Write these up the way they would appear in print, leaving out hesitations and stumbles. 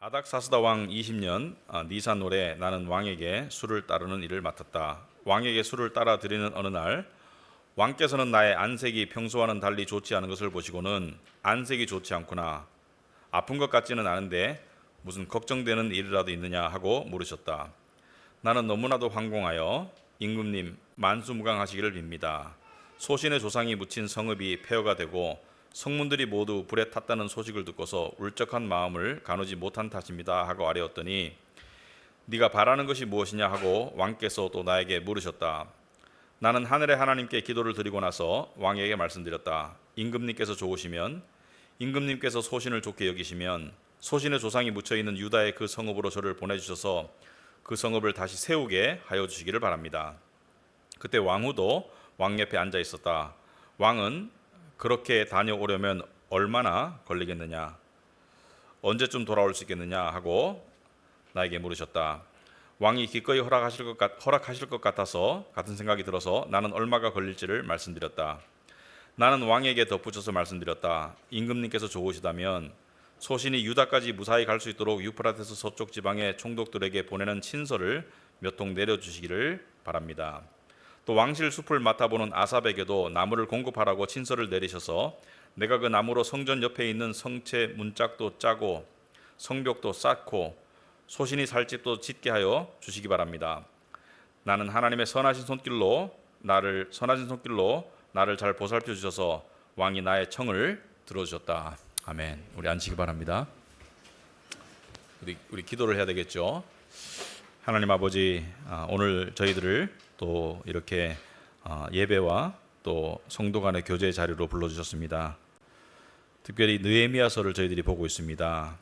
아닥사스다 왕 20년 니산월에 나는 왕에게 술을 따르는 일을 맡았다. 왕에게 술을 따라 드리는 어느 날 왕께서는 나의 안색이 평소와는 달리 좋지 않은 것을 보시고는 안색이 좋지 않구나. 아픈 것 같지는 않은데 무슨 걱정되는 일이라도 있느냐 하고 물으셨다. 나는 너무나도 황공하여 임금님 만수무강하시기를 빕니다. 소신의 조상이 묻힌 성읍이 폐허가 되고 성문들이 모두 불에 탔다는 소식을 듣고서 울적한 마음을 가누지 못한 탓입니다 하고 아뢰었더니 네가 바라는 것이 무엇이냐 하고 왕께서 또 나에게 물으셨다. 나는 하늘의 하나님께 기도를 드리고 나서 왕에게 말씀드렸다. 임금님께서 좋으시면, 임금님께서 소신을 좋게 여기시면 소신의 조상이 묻혀있는 유다의 그 성읍으로 저를 보내주셔서 그 성읍을 다시 세우게 하여 주시기를 바랍니다. 그때 왕후도 왕 옆에 앉아 있었다. 왕은 그렇게 다녀오려면 얼마나 걸리겠느냐, 언제쯤 돌아올 수 있겠느냐 하고 나에게 물으셨다. 왕이 기꺼이 허락하실 것 같아서 같은 생각이 들어서 나는 얼마가 걸릴지를 말씀드렸다. 나는 왕에게 덧붙여서 말씀드렸다. 임금님께서 좋으시다면 소신이 유다까지 무사히 갈 수 있도록 유프라테스 서쪽 지방의 총독들에게 보내는 친서를 몇 통 내려주시기를 바랍니다. 또 왕실 숲을 맡아보는 아삽에게도 나무를 공급하라고 친서를 내리셔서 내가 그 나무로 성전 옆에 있는 성체 문짝도 짜고 성벽도 쌓고 소신이 살 집도 짓게 하여 주시기 바랍니다. 나는 하나님의 선하신 손길로 나를 잘 보살펴 주셔서 왕이 나의 청을 들어주셨다. 아멘. 우리 앉히기 바랍니다. 우리 기도를 해야 되겠죠. 하나님 아버지, 오늘 저희들을 또 이렇게 예배와 또 성도 간의 교제의 자리로 불러주셨습니다. 특별히 느헤미야서를 저희들이 보고 있습니다.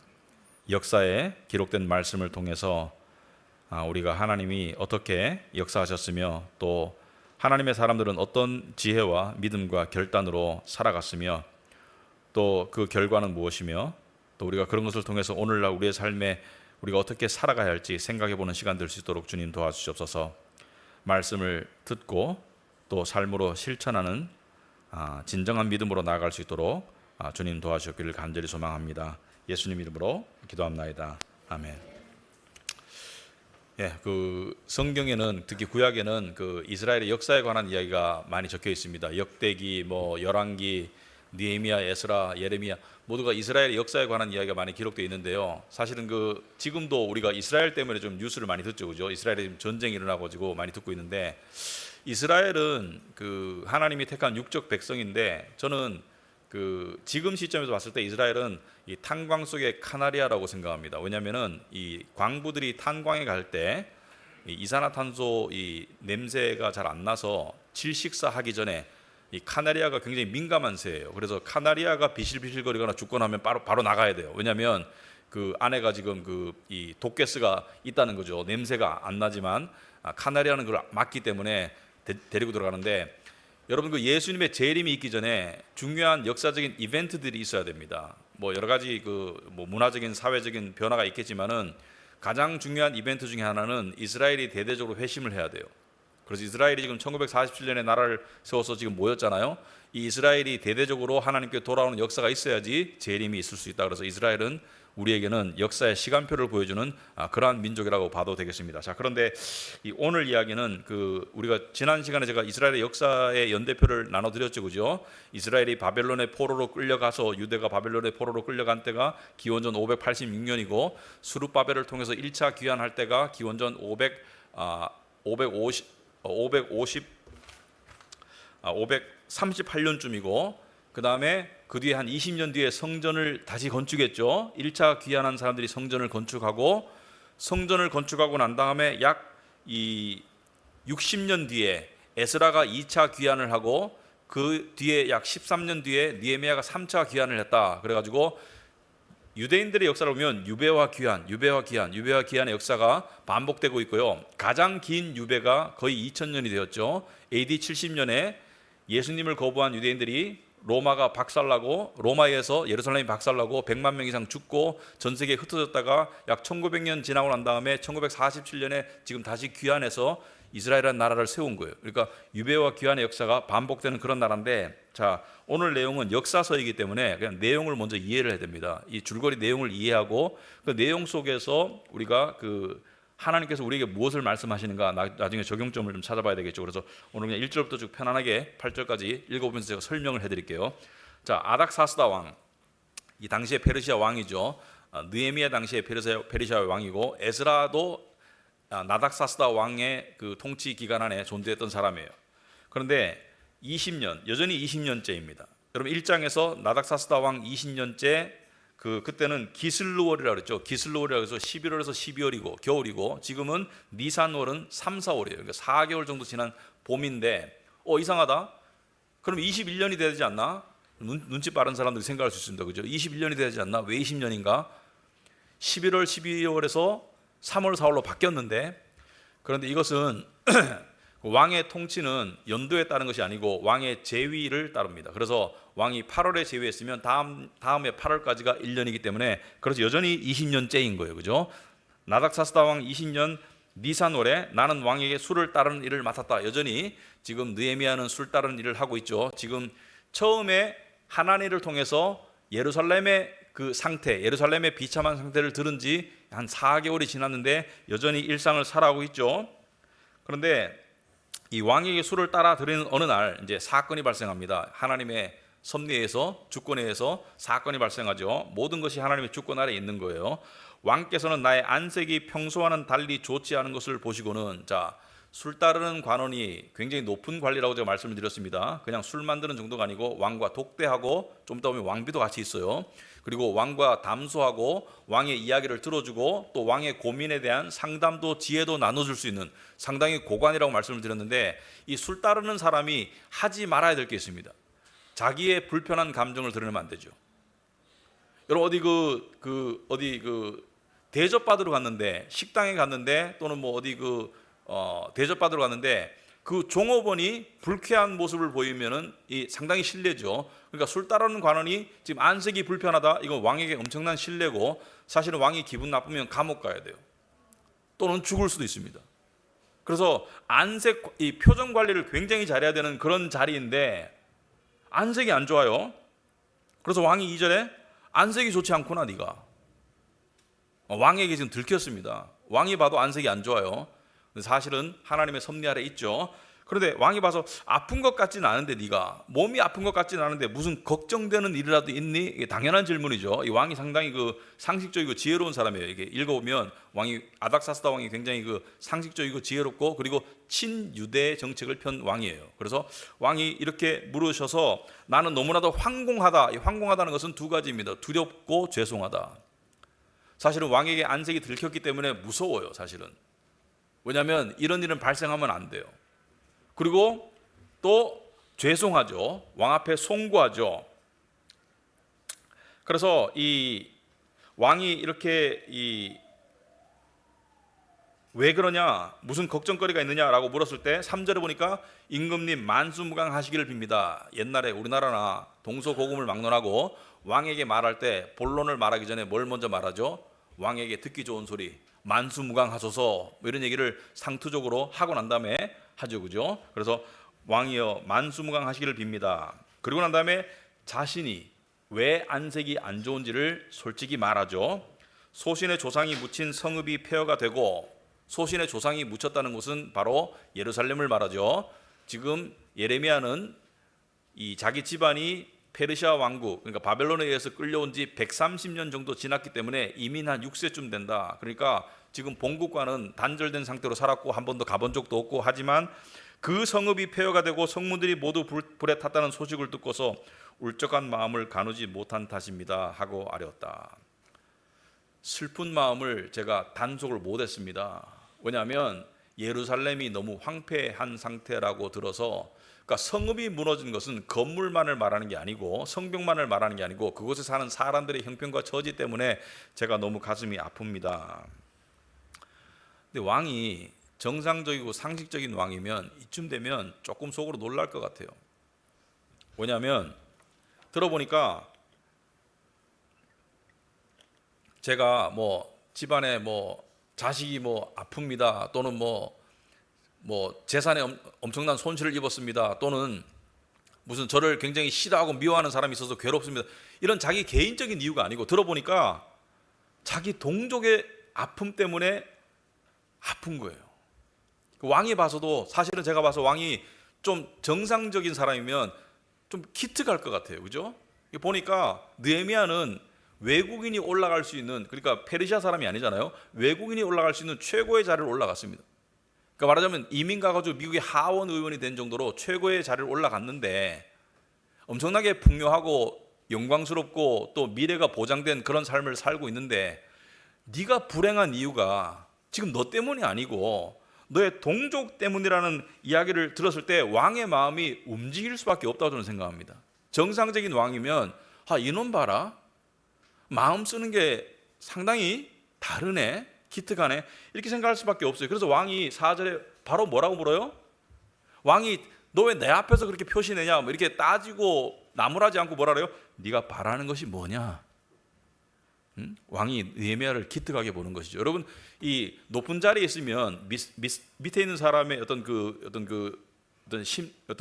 역사에 기록된 말씀을 통해서 우리가 하나님이 어떻게 역사하셨으며 또 하나님의 사람들은 어떤 지혜와 믿음과 결단으로 살아갔으며 또 그 결과는 무엇이며 또 우리가 그런 것을 통해서 오늘날 우리의 삶에 우리가 어떻게 살아가야 할지 생각해보는 시간 될 수 있도록 주님 도와주시옵소서. 말씀을 듣고 또 삶으로 실천하는 진정한 믿음으로 나아갈 수 있도록 주님 도와주시기를 간절히 소망합니다. 예수님 이름으로 기도합나이다. 아멘. 그 성경에는 특히 구약에는 그 이스라엘의 역사에 관한 이야기가 많이 적혀 있습니다. 역대기, 열왕기, 느헤미야, 에스라, 예레미야 모두가 이스라엘의 역사에 관한 이야기가 많이 기록되어 있는데요. 사실은 지금도 우리가 이스라엘 때문에 좀 뉴스를 많이 듣죠, 그죠? 이스라엘에 지금 전쟁이 일어나가지고 많이 듣고 있는데 이스라엘은 그 하나님이 택한 육적 백성인데 저는 지금 시점에서 봤을 때 이스라엘은 이 탄광 속의 카나리아라고 생각합니다. 왜냐하면은 이 광부들이 탄광에 갈 때 이산화탄소 이 냄새가 잘 안 나서 질식사 하기 전에 이 카나리아가 굉장히 민감한 새예요. 그래서 카나리아가 비실비실거리거나 죽거나 하면 바로 나가야 돼요. 왜냐하면 그 안에가 지금 이 독가스가 있다는 거죠. 냄새가 안 나지만 카나리아는 그걸 막기 때문에 데리고 들어가는데 여러분 그 예수님의 재림이 있기 전에 중요한 역사적인 이벤트들이 있어야 됩니다. 여러 가지 문화적인 사회적인 변화가 있겠지만은 가장 중요한 이벤트 중에 하나는 이스라엘이 대대적으로 회심을 해야 돼요. 그래서 이스라엘이 지금 1947년에 나라를 세워서 지금 모였잖아요. 이 이스라엘이 대대적으로 하나님께 돌아오는 역사가 있어야지 재림이 있을 수 있다. 그래서 이스라엘은 우리에게는 역사의 시간표를 보여주는 그러한 민족이라고 봐도 되겠습니다. 자, 그런데 오늘 이야기는 우리가 지난 시간에 제가 이스라엘의 역사의 연대표를 나눠드렸죠, 그죠? 이스라엘이 바벨론의 포로로 끌려가서 유대가 바벨론의 포로로 끌려간 때가 기원전 586년이고 수룹바벨을 통해서 1차 귀환할 때가 기원전 538년쯤이고 그 다음에 그 뒤에 한 20년 뒤에 성전을 다시 건축했죠. 1차 귀환한 사람들이 성전을 건축하고 난 다음에 약 60년 뒤에 에스라가 2차 귀환을 하고 그 뒤에 약 13년 뒤에 느헤미야가 3차 귀환을 했다. 그래가지고 유대인들의 역사를 보면 유배와 귀환의 역사가 반복되고 있고요. 가장 긴 유배가 거의 2000년이 되었죠. AD 70년에 예수님을 거부한 유대인들이 로마가 박살나고 로마에서 예루살렘이 박살나고 100만 명 이상 죽고 전 세계에 흩어졌다가 약 1900년 지나고 난 다음에 1947년에 지금 다시 귀환해서 이스라엘이라는 나라를 세운 거예요. 그러니까 유배와 귀환의 역사가 반복되는 그런 나라인데, 자, 오늘 내용은 역사서이기 때문에 그냥 내용을 먼저 이해를 해야 됩니다. 이 줄거리 내용을 이해하고 그 내용 속에서 우리가 그 하나님께서 우리에게 무엇을 말씀하시는가 나중에 적용점을 좀 찾아봐야 되겠죠. 그래서 오늘 그냥 1절부터 쭉 편안하게 8절까지 읽어보면서 제가 설명을 해드릴게요. 자, 아닥사스다 왕, 이 당시에 페르시아 왕이죠. 느헤미야 당시에 페르시아 왕이고, 에스라도 나닥사스다 왕의 그 통치 기간 안에 존재했던 사람이에요. 그런데 20년, 여전히 20년째입니다. 여러분 1장에서 나닥사스다 왕 20년째, 그때는 기슬루월이라고 그랬죠. 기슬루월이라고 해서 11월에서 12월이고 겨울이고, 지금은 니산월은 3, 4월이에요. 그러니까 4개월 정도 지난 봄인데, 이상하다. 그럼 21년이 되지 않나? 눈치 빠른 사람들이 생각할 수 있습니다. 그죠? 21년이 되지 않나? 왜 20년인가? 11월, 12월에서 3월, 4월로 바뀌었는데, 그런데 이것은 왕의 통치는 연도에 따른 것이 아니고 왕의 제위를 따릅니다. 그래서 왕이 8월에 제위했으면 다음에 8월까지가 1년이기 때문에, 그래서 여전히 20년째인 거예요. 그죠? 나닥사스다 왕 20년 니산월에 나는 왕에게 술을 따르는 일을 맡았다. 여전히 지금 느헤미야는 술 따르는 일을 하고 있죠. 지금 처음에 하나니를 통해서 예루살렘의 그 상태, 예루살렘의 비참한 상태를 들은 지 한 4개월이 지났는데 여전히 일상을 살아가고 있죠. 그런데 이 왕에게 술을 따라 드리는 어느 날 이제 사건이 발생합니다. 하나님의 섭리에서, 주권에 의해서 사건이 발생하죠. 모든 것이 하나님의 주권 아래에 있는 거예요. 왕께서는 나의 안색이 평소와는 달리 좋지 않은 것을 보시고는, 자, 술 따르는 관원이 굉장히 높은 관리라고 제가 말씀을 드렸습니다. 그냥 술 만드는 정도가 아니고 왕과 독대하고, 좀 이따 보면 왕비도 같이 있어요. 그리고 왕과 담소하고 왕의 이야기를 들어주고, 또 왕의 고민에 대한 상담도 지혜도 나눠줄 수 있는 상당히 고관이라고 말씀을 드렸는데, 이 술 따르는 사람이 하지 말아야 될 게 있습니다. 자기의 불편한 감정을 드러내면 안 되죠. 여러분 어디 대접 받으러 갔는데, 식당에 갔는데, 또는 뭐 어디 대접 받으러 갔는데 그 종업원이 불쾌한 모습을 보이면은 이 상당히 실례죠. 그러니까 술 따르는 관원이 지금 안색이 불편하다, 이건 왕에게 엄청난 실례고, 사실은 왕이 기분 나쁘면 감옥 가야 돼요. 또는 죽을 수도 있습니다. 그래서 안색, 이 표정 관리를 굉장히 잘해야 되는 그런 자리인데 안색이 안 좋아요. 그래서 왕이 2절에 안색이 좋지 않구나 네가. 왕에게 지금 들켰습니다. 왕이 봐도 안색이 안 좋아요. 사실은 하나님의 섭리 아래 있죠. 그런데 왕이 봐서 아픈 것 같지는 않은데, 네가 몸이 아픈 것 같지는 않은데 무슨 걱정되는 일이라도 있니? 이게 당연한 질문이죠. 이 왕이 상당히 상식적이고 지혜로운 사람이에요. 이게 읽어보면 아닥사스다 왕이 굉장히 상식적이고 지혜롭고, 그리고 친유대 정책을 편 왕이에요. 그래서 왕이 이렇게 물으셔서, 나는 너무나도 황공하다. 이 황공하다는 것은 두 가지입니다. 두렵고 죄송하다. 사실은 왕에게 안색이 들켰기 때문에 무서워요. 사실은. 왜냐하면 이런 일은 발생하면 안 돼요. 그리고 또 죄송하죠. 왕 앞에 송구하죠. 그래서 이 왕이 이렇게 왜 그러냐, 무슨 걱정거리가 있느냐라고 물었을 때 3절에 보니까 임금님 만수무강하시기를 빕니다. 옛날에 우리나라나 동서고금을 막론하고 왕에게 말할 때 본론을 말하기 전에 뭘 먼저 말하죠? 왕에게 듣기 좋은 소리, 만수무강하소서, 뭐 이런 얘기를 상투적으로 하고 난 다음에 하죠. 그죠? 그래서 왕이여 만수무강하시기를 빕니다. 그리고 난 다음에 자신이 왜 안색이 안 좋은지를 솔직히 말하죠. 소신의 조상이 묻힌 성읍이 폐허가 되고, 소신의 조상이 묻혔다는 곳은 바로 예루살렘을 말하죠. 지금 예레미야는 이 자기 집안이 페르시아 왕국, 그러니까 바벨론에 의해서 끌려온 지 130년 정도 지났기 때문에 이민 한 6세쯤 된다. 그러니까 지금 본국과는 단절된 상태로 살았고 한 번도 가본 적도 없고, 하지만 그 성읍이 폐허가 되고 성문들이 모두 불에 탔다는 소식을 듣고서 울적한 마음을 가누지 못한 탓입니다 하고 아뢰었다. 슬픈 마음을 제가 단속을 못했습니다. 왜냐하면 예루살렘이 너무 황폐한 상태라고 들어서, 그러니까 성읍이 무너진 것은 건물만을 말하는 게 아니고, 성벽만을 말하는 게 아니고, 그곳에 사는 사람들의 형편과 처지 때문에 제가 너무 가슴이 아픕니다. 근데 왕이 정상적이고 상식적인 왕이면 이쯤 되면 조금 속으로 놀랄 것 같아요. 왜냐하면 들어보니까 제가 집안에 자식이 아픕니다, 또는 뭐 재산에 엄청난 손실을 입었습니다. 또는 무슨 저를 굉장히 싫어하고 미워하는 사람이 있어서 괴롭습니다. 이런 자기 개인적인 이유가 아니고 들어보니까 자기 동족의 아픔 때문에 아픈 거예요. 왕이 봐서도 사실은 제가 봐서 왕이 좀 정상적인 사람이면 좀 기특할 것 같아요. 그죠? 보니까 느헤미야는 외국인이 올라갈 수 있는, 그러니까 페르시아 사람이 아니잖아요. 외국인이 올라갈 수 있는 최고의 자리를 올라갔습니다. 그러니까 말하자면 이민 가가지고 미국의 하원 의원이 된 정도로 최고의 자리를 올라갔는데 엄청나게 풍요하고 영광스럽고 또 미래가 보장된 그런 삶을 살고 있는데 네가 불행한 이유가 지금 너 때문이 아니고 너의 동족 때문이라는 이야기를 들었을 때 왕의 마음이 움직일 수밖에 없다고 저는 생각합니다. 정상적인 왕이면 이놈 봐라, 마음 쓰는 게 상당히 다르네, 기특하네, 이렇게 생각할 수밖에 없어요. 그래서 왕이 4절에 바로 뭐라고 물어요? 왕이 너 왜 내 앞에서 그렇게 표시내냐, 뭐 이렇게 따지고 나무라지 않고 뭐라 그래요? 네가 바라는 것이 뭐냐? 왕이 느헤미야를 기특하게 보는 것이죠. 여러분, 이 높은 자리에 있으면 밑에 있는 사람의 어떤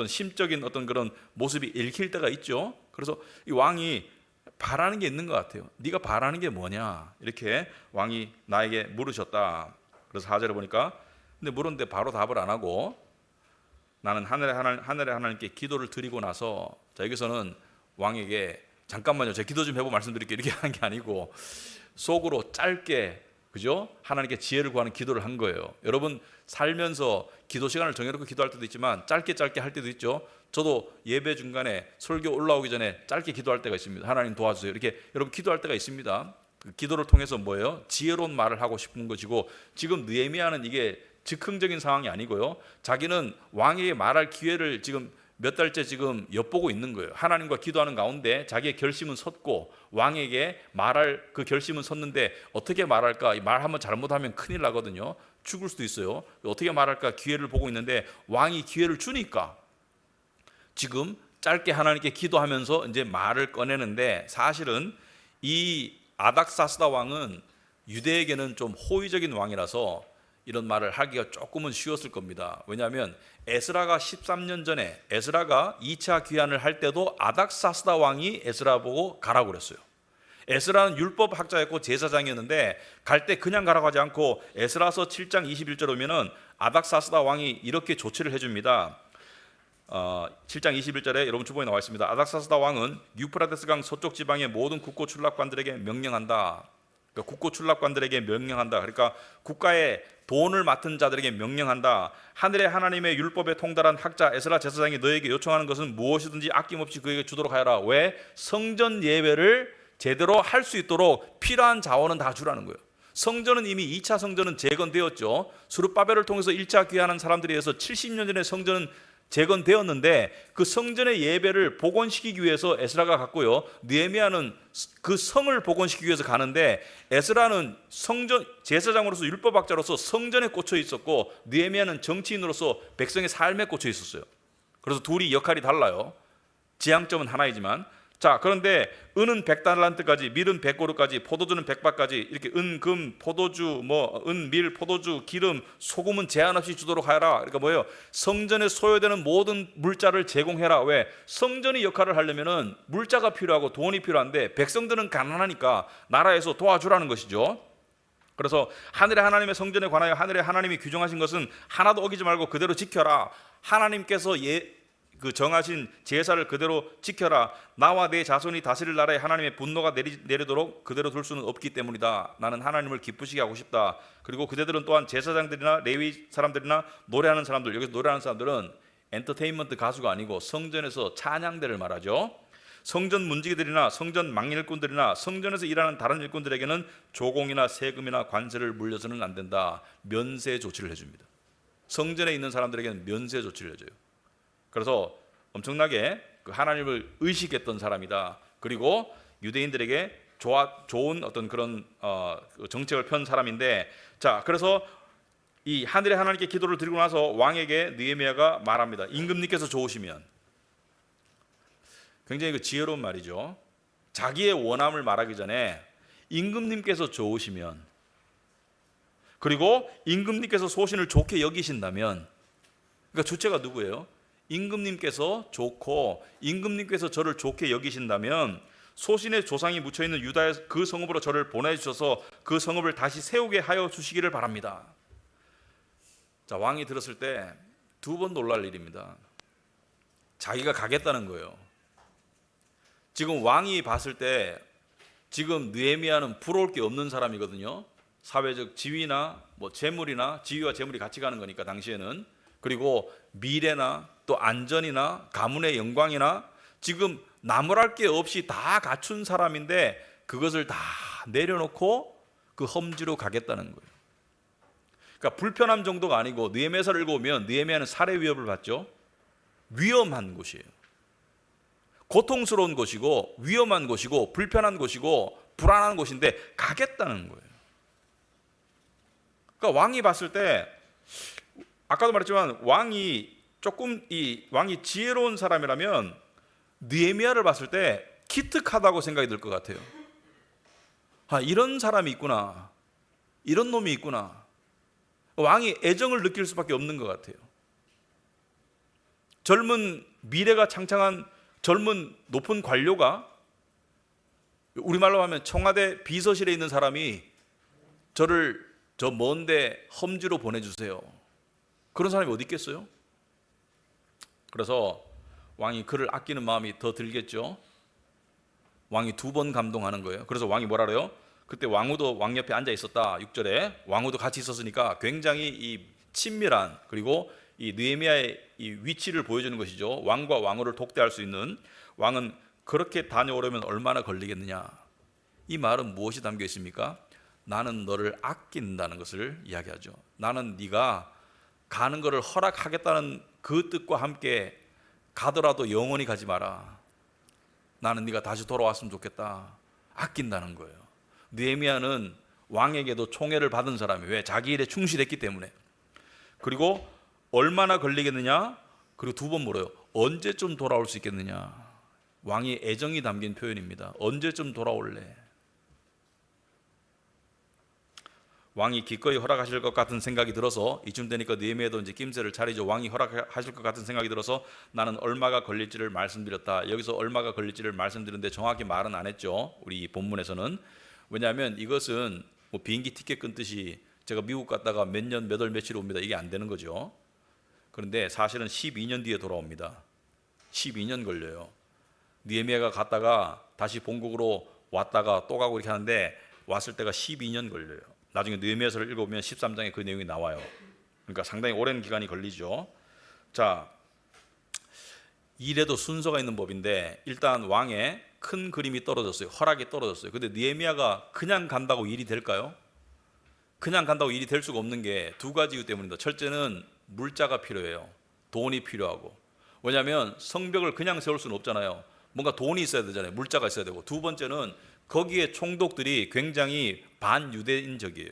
심적인 어떤 그런 모습이 읽힐 때가 있죠. 그래서 이 왕이 바라는 게 있는 것 같아요. 네가 바라는 게 뭐냐? 이렇게 왕이 나에게 물으셨다. 그래서 4절에 보니까 근데 물었는데 바로 답을 안 하고 나는 하늘의 하나님께 기도를 드리고 나서, 자, 여기서는 왕에게 잠깐만요, 제가 기도 좀 해보고 말씀드릴게요, 이렇게 하는 게 아니고 속으로 짧게, 그죠? 하나님께 지혜를 구하는 기도를 한 거예요. 여러분 살면서 기도 시간을 정해놓고 기도할 때도 있지만 짧게 할 때도 있죠. 저도 예배 중간에 설교 올라오기 전에 짧게 기도할 때가 있습니다. 하나님 도와주세요, 이렇게 여러분 기도할 때가 있습니다. 그 기도를 통해서 뭐예요? 지혜로운 말을 하고 싶은 것이고, 지금 느헤미야는 이게 즉흥적인 상황이 아니고요, 자기는 왕에게 말할 기회를 지금 몇 달째 지금 엿보고 있는 거예요. 하나님과 기도하는 가운데 자기의 결심은 섰고 왕에게 말할 그 결심은 섰는데 어떻게 말할까? 말 한번 잘못하면 큰일 나거든요. 죽을 수도 있어요. 어떻게 말할까 기회를 보고 있는데 왕이 기회를 주니까 지금 짧게 하나님께 기도하면서 이제 말을 꺼내는데, 사실은 이 아닥사스다 왕은 유대에게는 좀 호의적인 왕이라서 이런 말을 하기가 조금은 쉬웠을 겁니다. 왜냐하면 에스라가 13년 전에 에스라가 2차 귀환을 할 때도 아닥사스다 왕이 에스라 보고 가라고 그랬어요. 에스라는 율법 학자였고 제사장이었는데 갈 때 그냥 가라고 하지 않고 에스라서 7장 21절 오면은 아닥사스다 왕이 이렇게 조치를 해줍니다. 7장 21절에 여러분 주보에 나와 있습니다. 아닥사스다 왕은 유프라테스 강 서쪽 지방의 모든 국고 출납관들에게 명령한다. 그러니까 국고 출납관들에게 명령한다. 그러니까 국가의 돈을 맡은 자들에게 명령한다. 하늘의 하나님의 율법에 통달한 학자 에스라 제사장이 너에게 요청하는 것은 무엇이든지 아낌없이 그에게 주도록 하여라. 왜? 성전 예배를 제대로 할 수 있도록 필요한 자원은 다 주라는 거예요. 성전은 이미 2차 성전은 재건되었죠. 스룹바벨을 통해서 1차 귀환한 사람들에 의해서 70년 전에 성전은 재건되었는데 그 성전의 예배를 복원시키기 위해서 에스라가 갔고요, 느헤미야는 그 성을 복원시키기 위해서 가는데 에스라는 성전 제사장으로서 율법학자로서 성전에 꽂혀 있었고 느헤미야는 정치인으로서 백성의 삶에 꽂혀 있었어요. 그래서 둘이 역할이 달라요. 지향점은 하나이지만, 자, 그런데 은은 100달란트까지, 밀은 100고르까지, 포도주는 100바까지 이렇게 은, 금, 포도주, 은, 밀, 포도주, 기름, 소금은 제한 없이 주도록 하여라. 그러니까 뭐예요? 성전에 소요되는 모든 물자를 제공해라. 왜? 성전이 역할을 하려면은 물자가 필요하고 돈이 필요한데 백성들은 가난하니까 나라에서 도와주라는 것이죠. 그래서 하늘의 하나님의 성전에 관하여 하늘의 하나님이 규정하신 것은 하나도 어기지 말고 그대로 지켜라. 하나님께서 그 정하신 제사를 그대로 지켜라. 나와 내 자손이 다스릴 나라에 하나님의 분노가 내리도록 그대로 둘 수는 없기 때문이다. 나는 하나님을 기쁘시게 하고 싶다. 그리고 그대들은 또한 제사장들이나 레위 사람들이나 노래하는 사람들, 여기서 노래하는 사람들은 엔터테인먼트 가수가 아니고 성전에서 찬양대를 말하죠. 성전 문지기들이나 성전 망일꾼들이나 성전에서 일하는 다른 일꾼들에게는 조공이나 세금이나 관세를 물려서는 안 된다. 면세 조치를 해줍니다. 성전에 있는 사람들에게는 면세 조치를 해줘요. 그래서 엄청나게 그 하나님을 의식했던 사람이다. 그리고 유대인들에게 좋은 어떤 그런 정책을 편 사람인데, 자, 그래서 이 하늘의 하나님께 기도를 드리고 나서 왕에게 느헤미야가 말합니다. 임금님께서 좋으시면. 굉장히 그 지혜로운 말이죠. 자기의 원함을 말하기 전에 임금님께서 좋으시면, 그리고 임금님께서 소신을 좋게 여기신다면 그러니까 주체가 누구예요? 임금님께서 좋고 임금님께서 저를 좋게 여기신다면 소신의 조상이 묻혀있는 유다의 그 성읍으로 저를 보내주셔서 그 성읍을 다시 세우게 하여 주시기를 바랍니다. 자, 왕이 들었을 때 두 번 놀랄 일입니다. 자기가 가겠다는 거예요. 지금 왕이 봤을 때 지금 느헤미야는 부러울 게 없는 사람이거든요. 사회적 지위나 뭐 재물이나 지위와 재물이 같이 가는 거니까 당시에는. 그리고 미래나 또 안전이나 가문의 영광이나 지금 나무랄 게 없이 다 갖춘 사람인데 그것을 다 내려놓고 그 험지로 가겠다는 거예요. 그러니까 불편함 정도가 아니고 느헤미야서를 읽어보면 느헤미야는 살해 위협을 받죠. 위험한 곳이에요. 고통스러운 곳이고 위험한 곳이고 불편한 곳이고 불안한 곳인데 가겠다는 거예요. 그러니까 왕이 봤을 때 아까도 말했지만 왕이 지혜로운 사람이라면 느헤미야를 봤을 때 기특하다고 생각이 들 것 같아요. 아, 이런 사람이 있구나. 이런 놈이 있구나. 왕이 애정을 느낄 수밖에 없는 것 같아요. 젊은 미래가 창창한 젊은 높은 관료가 우리말로 하면 청와대 비서실에 있는 사람이 저를 저 먼데 험지로 보내주세요. 그런 사람이 어디 있겠어요? 그래서 왕이 그를 아끼는 마음이 더 들겠죠. 왕이 두 번 감동하는 거예요. 그래서 왕이 뭐라 그래요? 그때 왕후도 왕 옆에 앉아 있었다. 6절에 왕후도 같이 있었으니까 굉장히 이 친밀한 그리고 이 느헤미야의 이 위치를 보여주는 것이죠. 왕과 왕후를 독대할 수 있는. 왕은 그렇게 다녀오려면 얼마나 걸리겠느냐. 이 말은 무엇이 담겨 있습니까? 나는 너를 아낀다는 것을 이야기하죠. 나는 네가 가는 것을 허락하겠다는 그 뜻과 함께 가더라도 영원히 가지 마라. 나는 네가 다시 돌아왔으면 좋겠다. 아낀다는 거예요. 느헤미야는 왕에게도 총애를 받은 사람이에요. 왜? 자기 일에 충실했기 때문에. 그리고 얼마나 걸리겠느냐? 그리고 두 번 물어요. 언제쯤 돌아올 수 있겠느냐? 왕이 애정이 담긴 표현입니다. 언제쯤 돌아올래? 왕이 기꺼이 허락하실 것 같은 생각이 들어서 이쯤 되니까 느헤미야도 이제 낌새를 차리죠. 왕이 허락하실 것 같은 생각이 들어서 나는 얼마가 걸릴지를 말씀드렸다. 여기서 얼마가 걸릴지를 말씀드렸는데 정확히 말은 안 했죠. 우리 본문에서는. 왜냐하면 이것은 뭐 비행기 티켓 끊듯이 제가 미국 갔다가 몇 년, 몇 월, 며칠 옵니다. 이게 안 되는 거죠. 그런데 사실은 12년 뒤에 돌아옵니다. 12년 걸려요. 느헤미야가 갔다가 다시 본국으로 왔다가 또 가고 이렇게 하는데 왔을 때가 12년 걸려요. 나중에 느헤미야서를 읽어보면 13장에 그 내용이 나와요. 그러니까 상당히 오랜 기간이 걸리죠. 자, 일에도 순서가 있는 법인데 일단 왕의 큰 그림이 떨어졌어요. 허락이 떨어졌어요. 근데 느헤미야가 그냥 간다고 일이 될까요? 그냥 간다고 일이 될 수가 없는 게 두 가지 이유 때문입니다. 첫째는 물자가 필요해요. 돈이 필요하고. 왜냐하면 성벽을 그냥 세울 수는 없잖아요. 뭔가 돈이 있어야 되잖아요. 물자가 있어야 되고. 두 번째는 거기에 총독들이 굉장히 반유대인적이에요.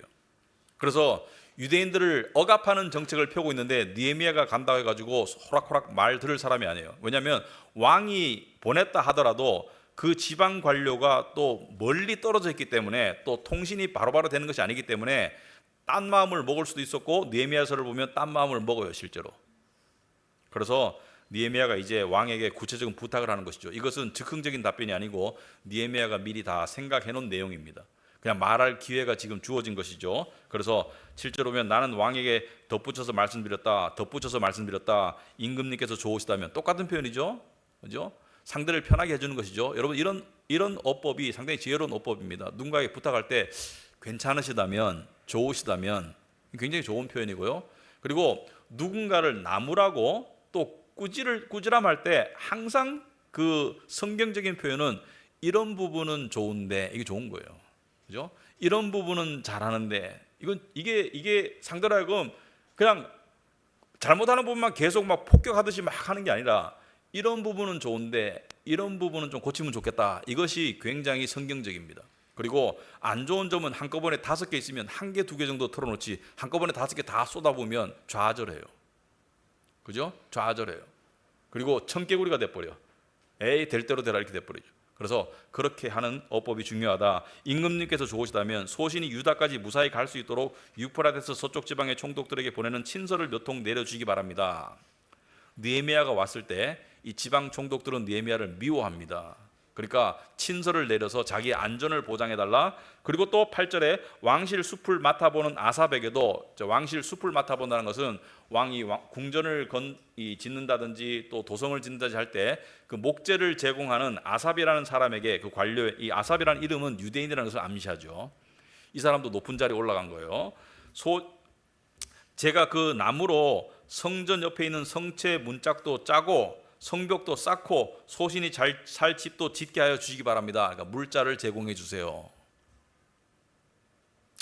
그래서 유대인들을 억압하는 정책을 펴고 있는데 느헤미야가 간다고 해가지고 호락호락 말 들을 사람이 아니에요. 왜냐하면 왕이 보냈다 하더라도 그 지방 관료가 또 멀리 떨어져 있기 때문에 또 통신이 바로바로 되는 것이 아니기 때문에 딴 마음을 먹을 수도 있었고 느헤미야서를 보면 딴 마음을 먹어요, 실제로. 그래서 느헤미야가 이제 왕에게 구체적인 부탁을 하는 것이죠. 이것은 즉흥적인 답변이 아니고 느헤미야가 미리 다 생각해 놓은 내용입니다. 그냥 말할 기회가 지금 주어진 것이죠. 그래서 7절 보면 나는 왕에게 덧붙여서 말씀드렸다. 임금님께서 좋으시다면. 똑같은 표현이죠. 그죠? 상대를 편하게 해주는 것이죠. 여러분 이런 어법이 상당히 지혜로운 어법입니다. 누군가에게 부탁할 때 괜찮으시다면, 좋으시다면 굉장히 좋은 표현이고요. 그리고 누군가를 나무라고 또 꾸지람할 때 항상 그 성경적인 표현은 이런 부분은 좋은데 이게 좋은 거예요. 그죠? 이런 부분은 잘하는데 이게 상대로 하여금 그냥 잘못하는 부분만 계속 막 폭격하듯이 막 하는 게 아니라 이런 부분은 좋은데 이런 부분은 좀 고치면 좋겠다. 이것이 굉장히 성경적입니다. 그리고 안 좋은 점은 한꺼번에 5개 있으면 1개, 2개 정도 털어놓지 한꺼번에 5개 다 쏟아보면 좌절해요. 그죠? 좌절해요. 그리고 청개구리가 돼버려. 에이 될 대로 되라 이렇게 돼버리죠. 그래서 그렇게 하는 어법이 중요하다. 임금님께서 좋으시다면 소신이 유다까지 무사히 갈 수 있도록 유프라데스 서쪽 지방의 총독들에게 보내는 친서를 몇 통 내려주시기 바랍니다. 느헤미야가 왔을 때 이 지방 총독들은 느헤미야를 미워합니다. 그러니까 친서를 내려서 자기의 안전을 보장해달라. 그리고 또 8절에 왕실 숲을 맡아보는 아삽에게도, 왕실 숲을 맡아본다는 것은 왕이 궁전을 짓는다든지 또 도성을 짓는다든지 할 때 그 목재를 제공하는 아삽이라는 사람에게, 그 관료의, 이 아삽이라는 이름은 유대인이라는 것을 암시하죠. 이 사람도 높은 자리에 올라간 거예요. 제가 그 나무로 성전 옆에 있는 성체 문짝도 짜고 성벽도 쌓고 소신이 잘 살 집도 짓게 하여 주시기 바랍니다. 그러니까 물자를 제공해 주세요.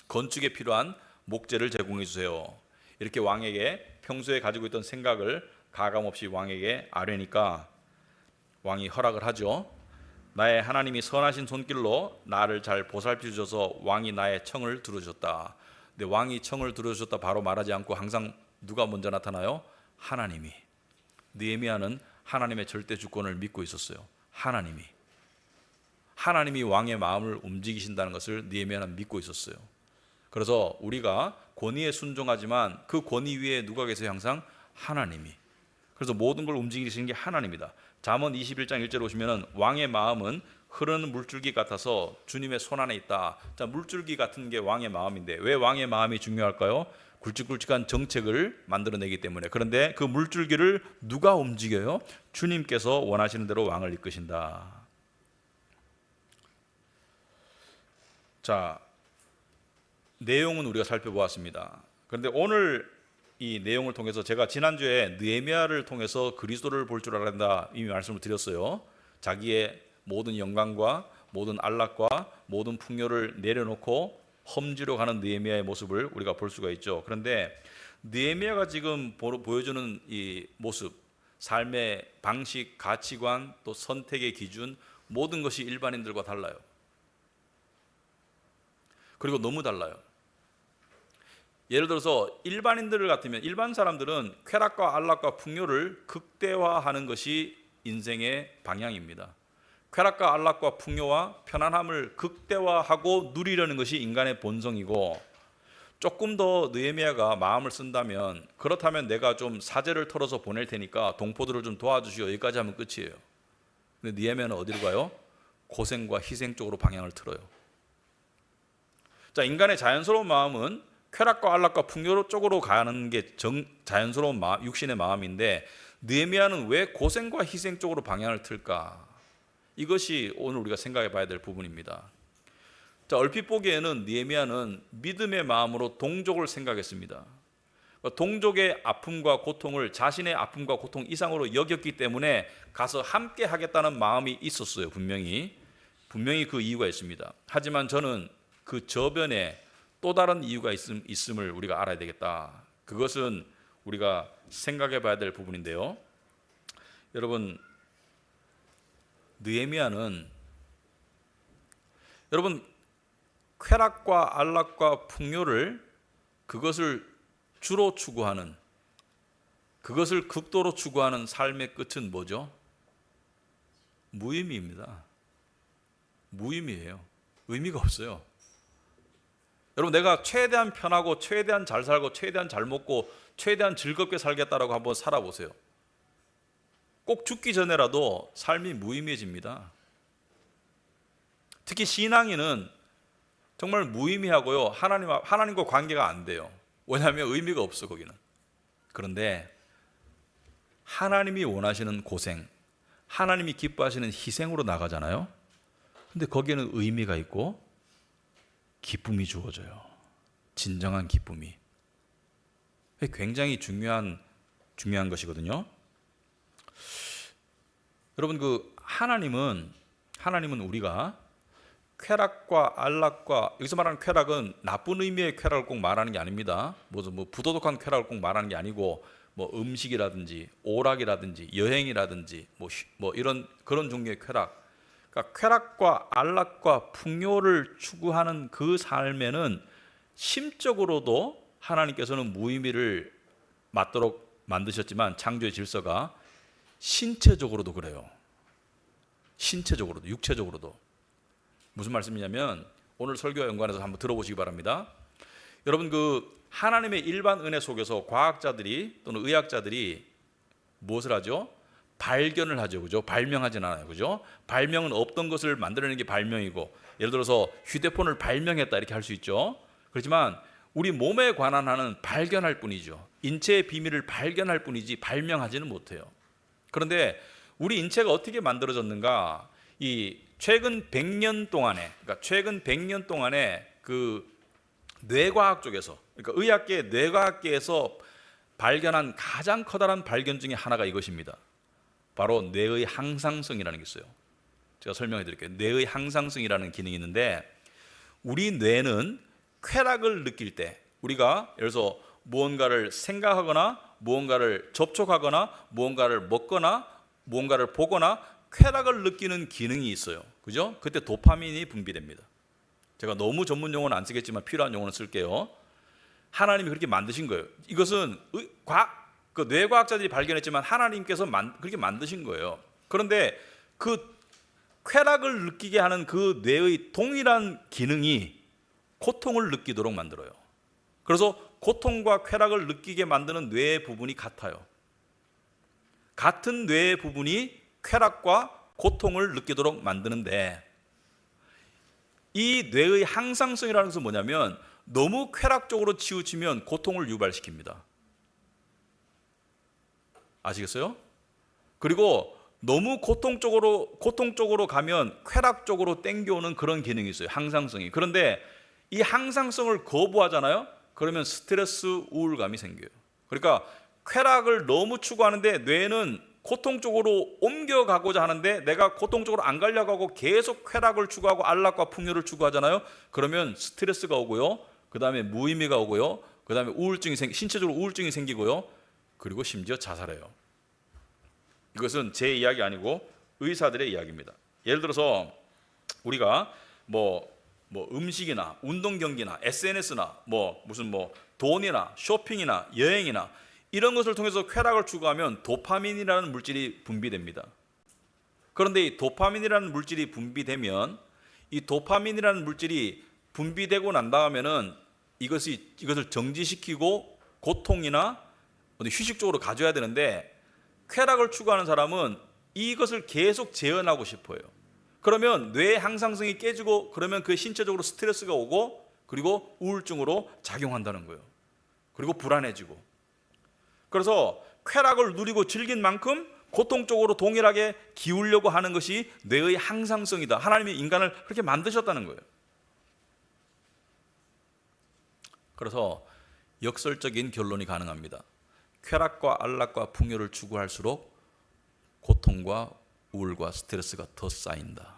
건축에 필요한 목재를 제공해 주세요. 이렇게 왕에게 평소에 가지고 있던 생각을 가감없이 왕에게 아뢰니까 왕이 허락을 하죠. 나의 하나님이 선하신 손길로 나를 잘 보살펴 주셔서 왕이 나의 청을 들어주셨다. 근데 왕이 청을 들어주셨다 바로 말하지 않고 항상 누가 먼저 나타나요? 하나님이. 느헤미야는 하나님의 절대 주권을 믿고 있었어요. 하나님이 왕의 마음을 움직이신다는 것을 느헤미야는 믿고 있었어요. 그래서 우리가 권위에 순종하지만 그 권위 위에 누가 계세요? 항상 하나님이. 그래서 모든 걸 움직이시는 게 하나님이다. 잠언 21장 1절에 보시면 왕의 마음은 흐르는 물줄기 같아서 주님의 손 안에 있다. 자, 물줄기 같은 게 왕의 마음인데 왜 왕의 마음이 중요할까요? 굵직굵직한 정책을 만들어내기 때문에. 그런데 그 물줄기를 누가 움직여요? 주님께서 원하시는 대로 왕을 이끄신다. 자, 내용은 우리가 살펴보았습니다. 그런데 오늘 이 내용을 통해서 제가 지난주에 느헤미야를 통해서 그리스도를 볼 줄 알았다 이미 말씀을 드렸어요. 자기의 모든 영광과 모든 안락과 모든 풍요를 내려놓고 험지로 가는 느헤미야의 모습을 우리가 볼 수가 있죠. 그런데 느헤미야가 지금 보여주는 이 모습, 삶의 방식, 가치관, 또 선택의 기준, 모든 것이 일반인들과 달라요. 그리고 너무 달라요. 예를 들어서 일반인들 같으면, 일반 사람들은 쾌락과 안락과 풍요를 극대화하는 것이 인생의 방향입니다. 쾌락과 안락과 풍요와 편안함을 극대화하고 누리려는 것이 인간의 본성이고, 조금 더 느헤미야가 마음을 쓴다면, 그렇다면 내가 좀 사제를 털어서 보낼 테니까 동포들을 좀 도와주시오, 여기까지 하면 끝이에요. 근데 느헤미야는 어디로 가요? 고생과 희생 쪽으로 방향을 틀어요. 자, 인간의 자연스러운 마음은 쾌락과 안락과 풍요 쪽으로 가는 게 자연스러운 육신의 마음인데, 느헤미야는 왜 고생과 희생 쪽으로 방향을 틀까? 이것이 오늘 우리가 생각해 봐야 될 부분입니다. 자, 얼핏 보기에는 느헤미야는 믿음의 마음으로 동족을 생각했습니다. 동족의 아픔과 고통을 자신의 아픔과 고통 이상으로 여겼기 때문에 가서 함께 하겠다는 마음이 있었어요. 분명히 그 이유가 있습니다. 하지만 저는 그 저변에 또 다른 이유가 있음을 우리가 알아야 되겠다. 그것은 우리가 생각해 봐야 될 부분인데요. 여러분, 느헤미야는 쾌락과 안락과 풍요를, 그것을 주로 추구하는, 그것을 극도로 추구하는 삶의 끝은 뭐죠? 무의미입니다. 무의미해요. 의미가 없어요. 여러분, 내가 최대한 편하고 최대한 잘 살고 최대한 잘 먹고 최대한 즐겁게 살겠다라고 한번 살아보세요. 꼭 죽기 전에라도 삶이 무의미해집니다. 특히 신앙인은 정말 무의미하고요, 하나님과 관계가 안 돼요. 왜냐하면 의미가 없어, 거기는. 그런데 하나님이 원하시는 고생, 하나님이 기뻐하시는 희생으로 나가잖아요. 근데 거기에는 의미가 있고 기쁨이 주어져요. 진정한 기쁨이. 굉장히 중요한 것이거든요. 여러분, 하나님은 우리가 쾌락과 안락과, 여기서 말하는 쾌락은 나쁜 의미의 쾌락을 꼭 말하는 게 아닙니다. 뭐 부도덕한 쾌락을 꼭 말하는 게 아니고, 뭐 음식이라든지 오락이라든지 여행이라든지 뭐 이런 그런 종류의 쾌락. 그러니까 쾌락과 안락과 풍요를 추구하는 그 삶에는 심적으로도 하나님께서는 무의미를 맞도록 만드셨지만, 창조의 질서가 신체적으로도 그래요. 신체적으로도, 육체적으로도. 무슨 말씀이냐면, 오늘 설교와 연관해서 한번 들어보시기 바랍니다. 여러분, 하나님의 일반 은혜 속에서 과학자들이 또는 의학자들이 무엇을 하죠? 발견을 하죠. 그죠? 발명하진 않아요. 그죠? 발명은 없던 것을 만들어내는 게 발명이고, 예를 들어서 휴대폰을 발명했다 이렇게 할 수 있죠. 그렇지만 우리 몸에 관한 한은 발견할 뿐이죠. 인체의 비밀을 발견할 뿐이지 발명하지는 못해요. 그런데 우리 인체가 어떻게 만들어졌는가? 이 최근 100년 동안에, 그러니까 최근 100년 동안에 그 뇌과학 쪽에서, 그러니까 의학계, 뇌과학계에서 발견한 가장 커다란 발견 중에 하나가 이것입니다. 바로 뇌의 항상성이라는 게 있어요. 제가 설명해 드릴게요. 뇌의 항상성이라는 기능이 있는데, 우리 뇌는 쾌락을 느낄 때, 우리가 예를 들어서 무언가를 생각하거나 무언가를 접촉하거나 무언가를 먹거나 무언가를 보거나 쾌락을 느끼는 기능이 있어요. 그죠? 그때 도파민이 분비됩니다. 제가 너무 전문 용어는 안 쓰겠지만 필요한 용어는 쓸게요. 하나님이 그렇게 만드신 거예요. 이것은 그 뇌과학자들이 발견했지만 하나님께서 그렇게 만드신 거예요. 그런데 그 쾌락을 느끼게 하는 그 뇌의 동일한 기능이 고통을 느끼도록 만들어요. 그래서 고통과 쾌락을 느끼게 만드는 뇌의 부분이 같아요. 같은 뇌의 부분이 쾌락과 고통을 느끼도록 만드는데, 이 뇌의 항상성이라는 것은 뭐냐면 너무 쾌락 쪽으로 치우치면 고통을 유발시킵니다. 아시겠어요? 그리고 너무 고통 쪽으로 가면 쾌락 쪽으로 땡겨오는 그런 기능이 있어요. 항상성이. 그런데 이 항상성을 거부하잖아요. 그러면 스트레스, 우울감이 생겨요. 그러니까 쾌락을 너무 추구하는데 뇌는 고통 쪽으로 옮겨가고자 하는데 내가 고통 쪽으로 안 가려고 하고 계속 쾌락을 추구하고 안락과 풍요를 추구하잖아요. 그러면 스트레스가 오고요. 그 다음에 무의미가 오고요. 그 다음에 신체적으로 우울증이 생기고요. 그리고 심지어 자살해요. 이것은 제 이야기 아니고 의사들의 이야기입니다. 예를 들어서 우리가 뭐 음식이나 운동 경기나 SNS나 무슨 돈이나 쇼핑이나 여행이나 이런 것을 통해서 쾌락을 추구하면 도파민이라는 물질이 분비됩니다. 그런데 이 도파민이라는 물질이 분비되면, 이 도파민이라는 물질이 분비되고 난 다음에는 이것을 정지시키고 고통이나 휴식 쪽으로 가져야 되는데, 쾌락을 추구하는 사람은 이것을 계속 재현하고 싶어요. 그러면 뇌의 항상성이 깨지고, 그러면 그 신체적으로 스트레스가 오고, 그리고 우울증으로 작용한다는 거예요. 그리고 불안해지고. 그래서 쾌락을 누리고 즐긴 만큼 고통 쪽으로 동일하게 기우려고 하는 것이 뇌의 항상성이다. 하나님이 인간을 그렇게 만드셨다는 거예요. 그래서 역설적인 결론이 가능합니다. 쾌락과 안락과 풍요를 추구할수록 고통과 우울과 스트레스가 더 쌓인다.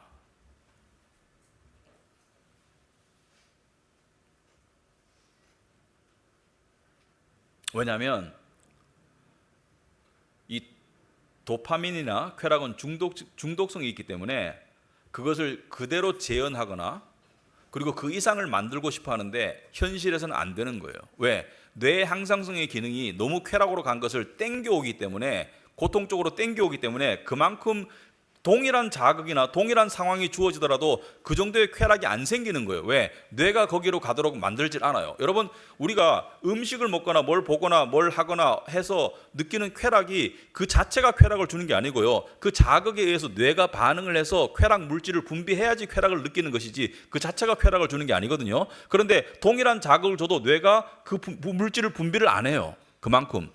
왜냐하면 이 도파민이나 쾌락은 중독성이 있기 때문에 그것을 그대로 재현하거나 그리고 그 이상을 만들고 싶어 하는데 현실에서는 안 되는 거예요. 왜? 뇌의 항상성의 기능이 너무 쾌락으로 간 것을 땡겨오기 때문에, 고통 쪽으로 땡겨오기 때문에 그만큼 동일한 자극이나 동일한 상황이 주어지더라도 그 정도의 쾌락이 안 생기는 거예요. 왜? 뇌가 거기로 가도록 만들질 않아요. 여러분, 우리가 음식을 먹거나 뭘 보거나 뭘 하거나 해서 느끼는 쾌락이 그 자체가 쾌락을 주는 게 아니고요. 그 자극에 의해서 뇌가 반응을 해서 쾌락 물질을 분비해야지 쾌락을 느끼는 것이지 그 자체가 쾌락을 주는 게 아니거든요. 그런데 동일한 자극을 줘도 뇌가 그 물질을 분비를 안 해요. 그만큼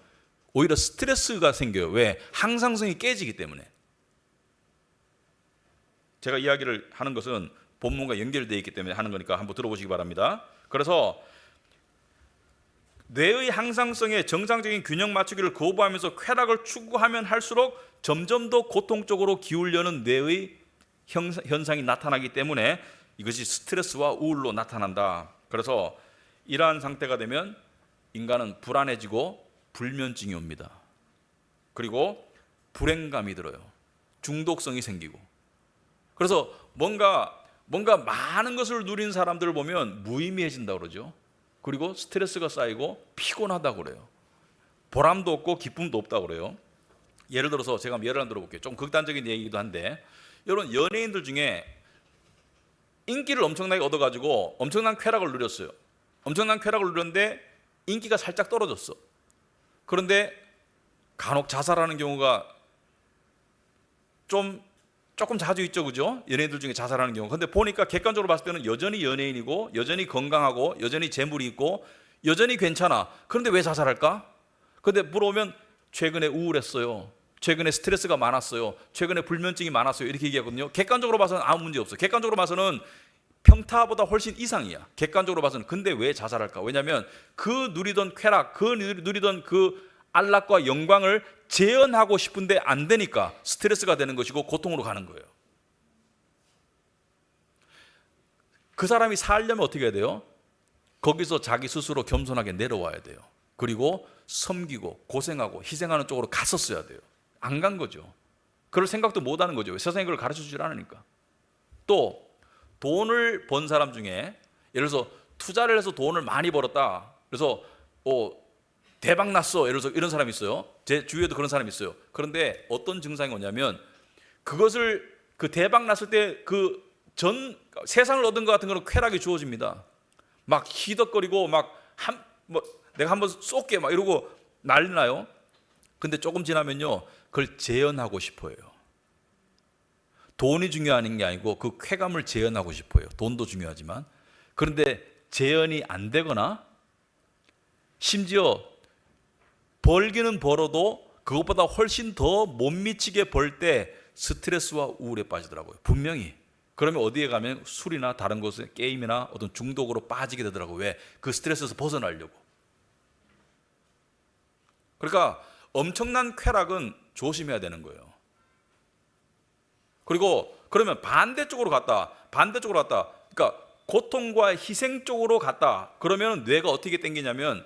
오히려 스트레스가 생겨요. 왜? 항상성이 깨지기 때문에. 제가 이야기를 하는 것은 본문과 연결되어 있기 때문에 하는 거니까 한번 들어보시기 바랍니다. 그래서 뇌의 항상성에 정상적인 균형 맞추기를 거부하면서 쾌락을 추구하면 할수록 점점 더 고통 쪽으로 기울려는 뇌의 현상이 나타나기 때문에 이것이 스트레스와 우울로 나타난다. 그래서 이러한 상태가 되면 인간은 불안해지고 불면증이 옵니다. 그리고 불행감이 들어요. 중독성이 생기고. 그래서 뭔가 많은 것을 누린 사람들을 보면 무의미해진다고 그러죠. 그리고 스트레스가 쌓이고 피곤하다고 그래요. 보람도 없고 기쁨도 없다고 그래요. 예를 들어서 제가 예를 하나 들어볼게요. 좀 극단적인 얘기이기도 한데, 여러분 연예인들 중에 인기를 엄청나게 얻어가지고 엄청난 쾌락을 누렸어요. 엄청난 쾌락을 누렸는데 인기가 살짝 떨어졌어. 그런데 간혹 자살하는 경우가 조금 자주 있죠, 그죠? 연예인들 중에 자살하는 경우. 근데 보니까 객관적으로 봤을 때는 여전히 연예인이고, 여전히 건강하고, 여전히 재물이 있고, 여전히 괜찮아. 그런데 왜 자살할까? 근데 물어보면 최근에 우울했어요. 최근에 스트레스가 많았어요. 최근에 불면증이 많았어요. 이렇게 얘기하거든요. 객관적으로 봐서는 아무 문제 없어요. 객관적으로 봐서는 평타보다 훨씬 이상이야. 객관적으로 봐서는. 근데 왜 자살할까? 왜냐하면 그 누리던 쾌락, 그 누리던 그 안락과 영광을 재현하고 싶은데 안 되니까 스트레스가 되는 것이고 고통으로 가는 거예요. 그 사람이 살려면 어떻게 해야 돼요? 거기서 자기 스스로 겸손하게 내려와야 돼요. 그리고 섬기고 고생하고 희생하는 쪽으로 갔었어야 돼요. 안 간 거죠. 그럴 생각도 못 하는 거죠. 세상에 그걸 가르쳐 주질 않으니까. 또 돈을 번 사람 중에 예를 들어서 투자를 해서 돈을 많이 벌었다. 그래서 대박 났어. 예를 들어서 이런 사람이 있어요. 제 주위에도 그런 사람이 있어요. 그런데 어떤 증상이 오냐면 그것을 그 대박 났을 때 그 세상을 얻은 것 같은 거는 쾌락이 주어집니다. 막 희덕거리고 내가 한번 쏠게 막 이러고 난리 나요. 근데 조금 지나면요 그걸 재현하고 싶어요. 돈이 중요한 게 아니고 그 쾌감을 재현하고 싶어요. 돈도 중요하지만. 그런데 재현이 안 되거나 심지어 벌기는 벌어도 그것보다 훨씬 더 못 미치게 벌 때 스트레스와 우울에 빠지더라고요. 분명히. 그러면 어디에 가면 술이나 다른 곳에 게임이나 어떤 중독으로 빠지게 되더라고요. 왜? 그 스트레스에서 벗어나려고. 그러니까 엄청난 쾌락은 조심해야 되는 거예요. 그리고 그러면 반대쪽으로 갔다. 그러니까 고통과 희생 쪽으로 갔다. 그러면 뇌가 어떻게 땡기냐면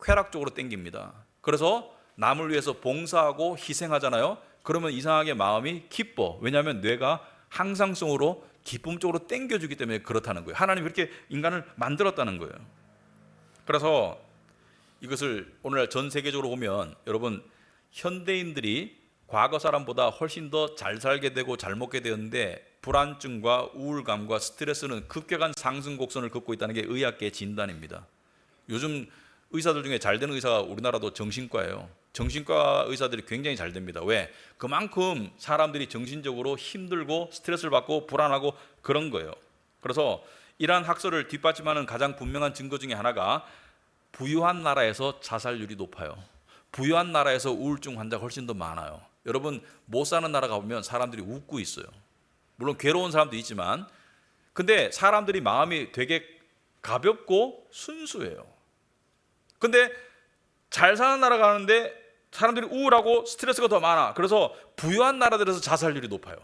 쾌락 쪽으로 땡깁니다. 그래서 남을 위해서 봉사하고 희생하잖아요. 그러면 이상하게 마음이 기뻐. 왜냐하면 뇌가 항상성으로 기쁨 쪽으로 땡겨주기 때문에 그렇다는 거예요. 하나님이 그렇게 인간을 만들었다는 거예요. 그래서 이것을 오늘날 전 세계적으로 보면 여러분 현대인들이 과거 사람보다 훨씬 더 잘 살게 되고 잘 먹게 되었는데 불안증과 우울감과 스트레스는 급격한 상승 곡선을 긋고 있다는 게 의학계의 진단입니다. 요즘 의사들 중에 잘 되는 의사가 우리나라도 정신과예요. 정신과 의사들이 굉장히 잘 됩니다. 왜? 그만큼 사람들이 정신적으로 힘들고 스트레스를 받고 불안하고 그런 거예요. 그래서 이러한 학설을 뒷받침하는 가장 분명한 증거 중에 하나가 부유한 나라에서 자살률이 높아요. 부유한 나라에서 우울증 환자가 훨씬 더 많아요. 여러분 못 사는 나라 가보면 사람들이 웃고 있어요. 물론 괴로운 사람도 있지만 근데 사람들이 마음이 되게 가볍고 순수해요. 근데 잘 사는 나라 가는데 사람들이 우울하고 스트레스가 더 많아. 그래서 부유한 나라들에서 자살률이 높아요.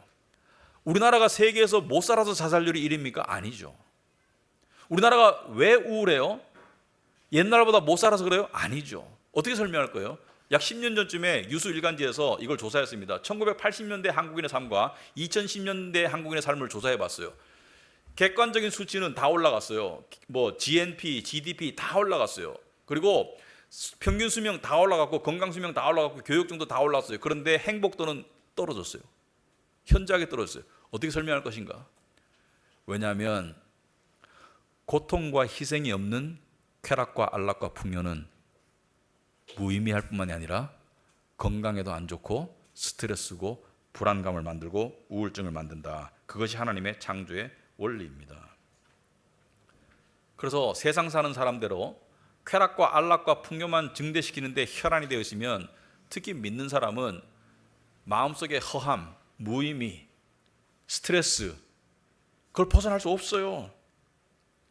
우리나라가 세계에서 못 살아서 자살률이 1위입니까? 아니죠. 우리나라가 왜 우울해요? 옛날보다 못 살아서 그래요? 아니죠. 어떻게 설명할 거예요? 약 10년 전쯤에 유수 일간지에서 이걸 조사했습니다. 1980년대 한국인의 삶과 2010년대 한국인의 삶을 조사해 봤어요. 객관적인 수치는 다 올라갔어요. GNP, GDP 다 올라갔어요. 그리고 평균 수명 다 올라갔고 건강 수명 다 올라갔고 교육 정도 다 올랐어요. 그런데 행복도는 떨어졌어요. 현저하게 떨어졌어요. 어떻게 설명할 것인가? 왜냐하면 고통과 희생이 없는 쾌락과 안락과 풍요는 무의미할 뿐만이 아니라 건강에도 안 좋고 스트레스고 불안감을 만들고 우울증을 만든다. 그것이 하나님의 창조의 원리입니다. 그래서 세상 사는 사람대로 쾌락과 안락과 풍요만 증대시키는데 혈안이 되어 있으면 특히 믿는 사람은 마음속에 허함, 무의미, 스트레스 그걸 벗어날 수 없어요.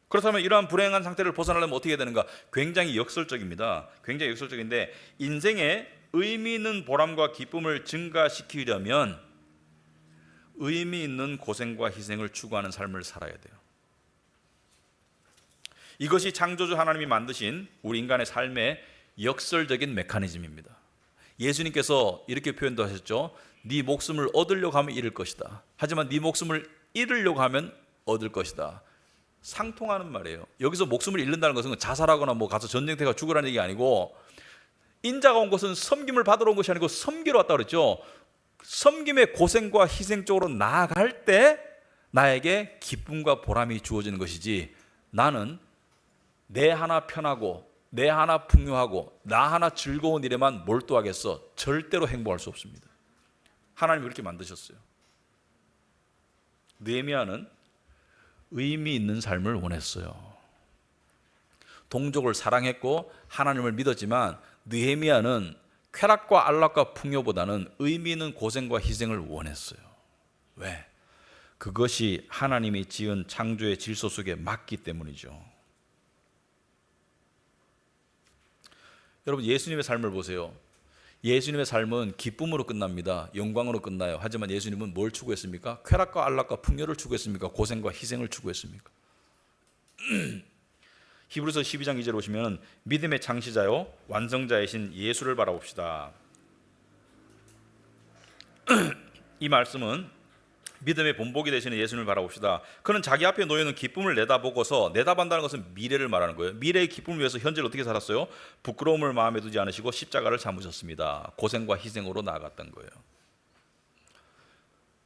그렇다면 이러한 불행한 상태를 벗어나려면 어떻게 해야 되는가? 굉장히 역설적입니다. 굉장히 역설적인데 인생에 의미 있는 보람과 기쁨을 증가시키려면 의미 있는 고생과 희생을 추구하는 삶을 살아야 돼요. 이것이 창조주 하나님이 만드신 우리 인간의 삶의 역설적인 메커니즘입니다. 예수님께서 이렇게 표현도 하셨죠. 네 목숨을 얻으려고 하면 잃을 것이다. 하지만 네 목숨을 잃으려고 하면 얻을 것이다. 상통하는 말이에요. 여기서 목숨을 잃는다는 것은 자살하거나 가서 전쟁터가 죽으라는 얘기 아니고 인자가 온 것은 섬김을 받으러 온 것이 아니고 섬기러 왔다 그랬죠. 섬김의 고생과 희생 쪽으로 나아갈 때 나에게 기쁨과 보람이 주어지는 것이지 나는 내 하나 편하고 내 하나 풍요하고 나 하나 즐거운 일에만 몰두하겠어. 절대로 행복할 수 없습니다. 하나님이 그렇게 만드셨어요. 느헤미야는 의미 있는 삶을 원했어요. 동족을 사랑했고 하나님을 믿었지만 느헤미야는 쾌락과 안락과 풍요보다는 의미 있는 고생과 희생을 원했어요. 왜? 그것이 하나님이 지은 창조의 질서 속에 맞기 때문이죠. 여러분, 예수님의 삶을 보세요. 예수님의 삶은 기쁨으로 끝납니다. 영광으로 끝나요. 하지만 예수님은 뭘 추구했습니까? 쾌락과 안락과 풍요를 추구했습니까? 고생과 희생을 추구했습니까? 히브리서 12장 2절 보시면 믿음의 창시자요 완성자이신 예수를 바라봅시다. 이 말씀은 믿음의 본보기 되시는 예수님을 바라봅시다. 그는 자기 앞에 놓여있는 기쁨을 내다보고서, 내다본다는 것은 미래를 말하는 거예요. 미래의 기쁨을 위해서 현재를 어떻게 살았어요? 부끄러움을 마음에 두지 않으시고 십자가를 참으셨습니다. 고생과 희생으로 나아갔던 거예요.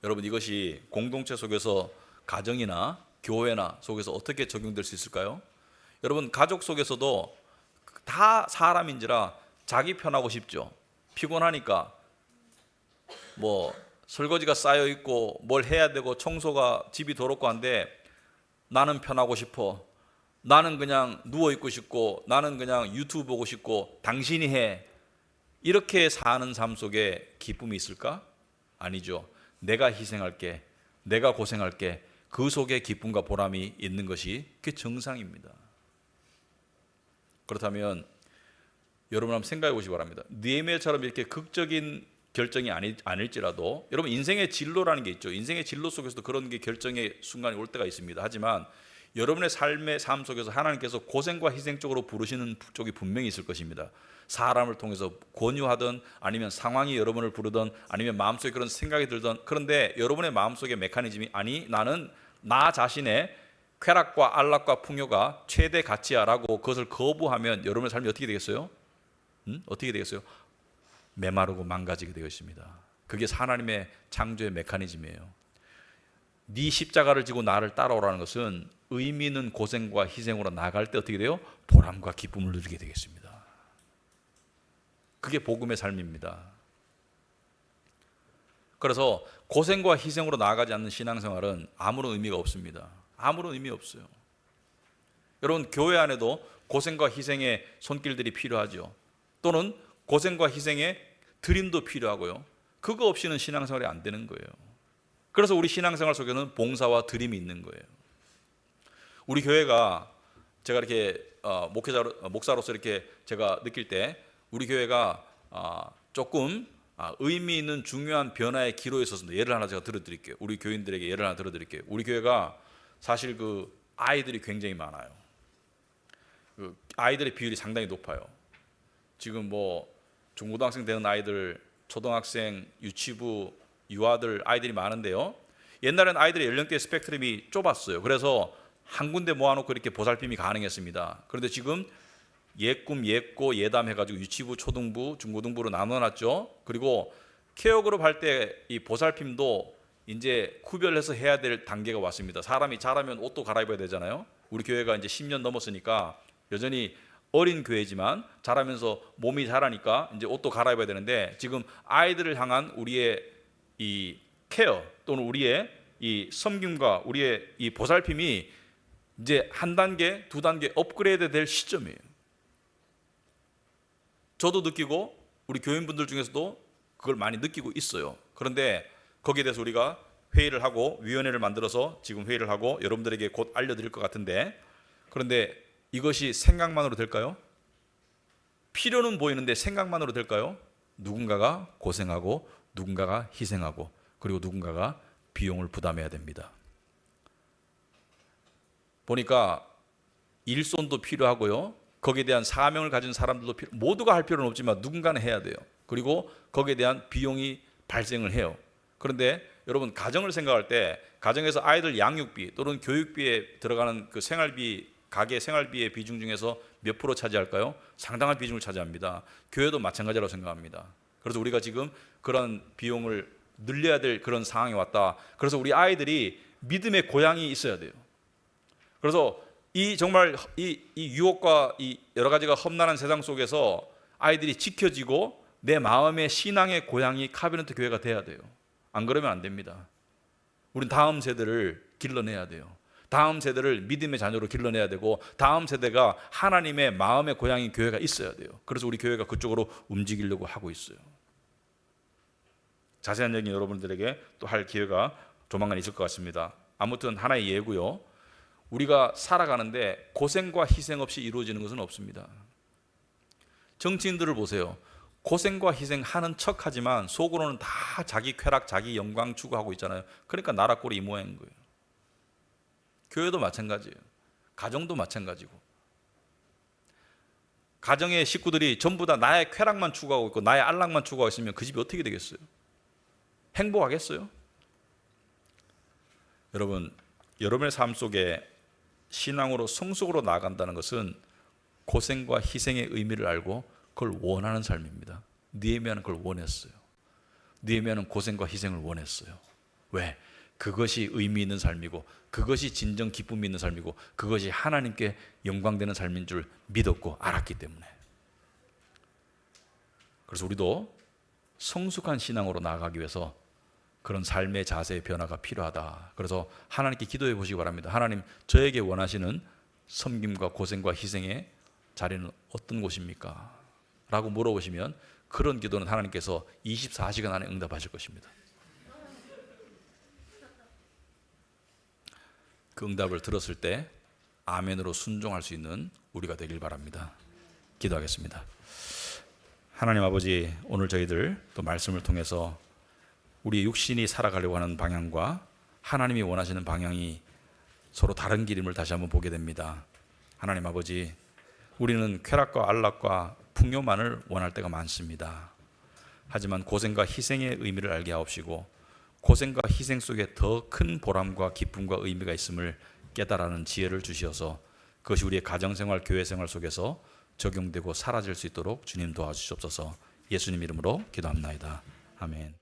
여러분, 이것이 공동체 속에서, 가정이나 교회나 속에서 어떻게 적용될 수 있을까요? 여러분, 가족 속에서도 다 사람인지라 자기 편하고 싶죠. 피곤하니까 설거지가 쌓여 있고 뭘 해야 되고 청소가, 집이 더럽고 한데 나는 편하고 싶어, 나는 그냥 누워 있고 싶고, 나는 그냥 유튜브 보고 싶고 당신이 해, 이렇게 사는 삶 속에 기쁨이 있을까? 아니죠. 내가 희생할게, 내가 고생할게, 그 속에 기쁨과 보람이 있는 것이 그게 정상입니다. 그렇다면 여러분 한번 생각해 보시기 바랍니다. 느헤미야처럼 이렇게 극적인 결정이 아닐지라도 여러분, 인생의 진로라는 게 있죠. 인생의 진로 속에서도 그런 게 결정의 순간이 올 때가 있습니다. 하지만 여러분의 삶 속에서 하나님께서 고생과 희생 쪽으로 부르시는 쪽이 분명히 있을 것입니다. 사람을 통해서 권유하든 아니면 상황이 여러분을 부르든 아니면 마음속에 그런 생각이 들든, 그런데 여러분의 마음속의 메커니즘이 나는 나 자신의 쾌락과 안락과 풍요가 최대 가치야라고 그것을 거부하면 여러분의 삶이 어떻게 되겠어요? 어떻게 되겠어요? 메마르고 망가지게 되어 있습니다. 그게 하나님의 창조의 메커니즘이에요. 네 십자가를 지고 나를 따라오라는 것은 의미 있는 고생과 희생으로 나아갈 때 어떻게 돼요? 보람과 기쁨을 누리게 되겠습니다. 그게 복음의 삶입니다. 그래서 고생과 희생으로 나아가지 않는 신앙생활은 아무런 의미가 없습니다. 아무런 의미 없어요. 여러분, 교회 안에도 고생과 희생의 손길들이 필요하죠. 또는 고생과 희생의 드림도 필요하고요. 그거 없이는 신앙생활이 안 되는 거예요. 그래서 우리 신앙생활 속에는 봉사와 드림이 있는 거예요. 우리 교회가, 제가 이렇게 목사로서 이렇게 제가 느낄 때 우리 교회가 조금 의미 있는 중요한 변화의 기로에 있어서 예를 하나 제가 들어드릴게요. 우리 교인들에게 예를 하나 들어드릴게요. 우리 교회가 사실 그 아이들이 굉장히 많아요. 그 아이들의 비율이 상당히 높아요. 지금 중고등학생 되는 아이들, 초등학생, 유치부, 유아들 아이들이 많은데요. 옛날에는 아이들의 연령대 스펙트럼이 좁았어요. 그래서 한 군데 모아놓고 이렇게 보살핌이 가능했습니다. 그런데 지금 예꿈, 예고, 예담 해가지고 유치부, 초등부, 중고등부로 나눠놨죠. 그리고 케어그룹 할 때 이 보살핌도 이제 구별해서 해야 될 단계가 왔습니다. 사람이 자라면 옷도 갈아입어야 되잖아요. 우리 교회가 이제 10년 넘었으니까 여전히 어린 교회지만 자라면서 몸이 자라니까 이제 옷도 갈아입어야 되는데, 지금 아이들을 향한 우리의 이 케어 또는 우리의 이 섬김과 우리의 이 보살핌이 이제 한 단계, 두 단계 업그레이드 될 시점이에요. 저도 느끼고 우리 교인분들 중에서도 그걸 많이 느끼고 있어요. 그런데 거기에 대해서 우리가 회의를 하고 위원회를 만들어서 지금 회의를 하고 여러분들에게 곧 알려드릴 것 같은데, 그런데 이것이 생각만으로 될까요? 필요는 보이는데 생각만으로 될까요? 누군가가 고생하고 누군가가 희생하고 그리고 누군가가 비용을 부담해야 됩니다. 보니까 일손도 필요하고요. 거기에 대한 사명을 가진 사람들도 모두가 할 필요는 없지만 누군가는 해야 돼요. 그리고 거기에 대한 비용이 발생을 해요. 그런데 여러분, 가정을 생각할 때 가정에서 아이들 양육비 또는 교육비에 들어가는 그 생활비, 가계 생활비의 비중 중에서 몇 프로 차지할까요? 상당한 비중을 차지합니다. 교회도 마찬가지라고 생각합니다. 그래서 우리가 지금 그런 비용을 늘려야 될 그런 상황이 왔다. 그래서 우리 아이들이 믿음의 고향이 있어야 돼요. 그래서 정말 이 유혹과 이 여러 가지가 험난한 세상 속에서 아이들이 지켜지고 내 마음의 신앙의 고향이 카비넌트 교회가 돼야 돼요. 안 그러면 안 됩니다. 우린 다음 세대를 길러내야 돼요. 다음 세대를 믿음의 자녀로 길러내야 되고 다음 세대가 하나님의 마음의 고향인 교회가 있어야 돼요. 그래서 우리 교회가 그쪽으로 움직이려고 하고 있어요. 자세한 얘기 여러분들에게 또 할 기회가 조만간 있을 것 같습니다. 아무튼 하나의 예고요. 우리가 살아가는데 고생과 희생 없이 이루어지는 것은 없습니다. 정치인들을 보세요. 고생과 희생하는 척하지만 속으로는 다 자기 쾌락, 자기 영광 추구하고 있잖아요. 그러니까 나라 꼴이 이 모양인 거예요. 교회도 마찬가지예요. 가정도 마찬가지고. 가정의 식구들이 전부 다 나의 쾌락만 추구하고 있고 나의 안락만 추구하고 있으면 그 집이 어떻게 되겠어요? 행복하겠어요? 여러분, 여러분의 삶 속에 신앙으로 성숙으로 나아간다는 것은 고생과 희생의 의미를 알고 그걸 원하는 삶입니다. 느헤미야는 그걸 원했어요. 느헤미야는 고생과 희생을 원했어요. 왜? 그것이 의미 있는 삶이고 그것이 진정 기쁨이 있는 삶이고 그것이 하나님께 영광되는 삶인 줄 믿었고 알았기 때문에. 그래서 우리도 성숙한 신앙으로 나아가기 위해서 그런 삶의 자세의 변화가 필요하다. 그래서 하나님께 기도해 보시기 바랍니다. 하나님, 저에게 원하시는 섬김과 고생과 희생의 자리는 어떤 곳입니까? 라고 물어보시면 그런 기도는 하나님께서 24시간 안에 응답하실 것입니다. 그 응답을 들었을 때 아멘으로 순종할 수 있는 우리가 되길 바랍니다. 기도하겠습니다. 하나님 아버지, 오늘 저희들 또 말씀을 통해서 우리 육신이 살아가려고 하는 방향과 하나님이 원하시는 방향이 서로 다른 길임을 다시 한번 보게 됩니다. 하나님 아버지, 우리는 쾌락과 안락과 풍요만을 원할 때가 많습니다. 하지만 고생과 희생의 의미를 알게 하옵시고 고생과 희생 속에 더 큰 보람과 기쁨과 의미가 있음을 깨달아는 지혜를 주시어서 그것이 우리의 가정생활, 교회생활 속에서 적용되고 사라질 수 있도록 주님 도와주시옵소서. 예수님 이름으로 기도합나이다. 아멘.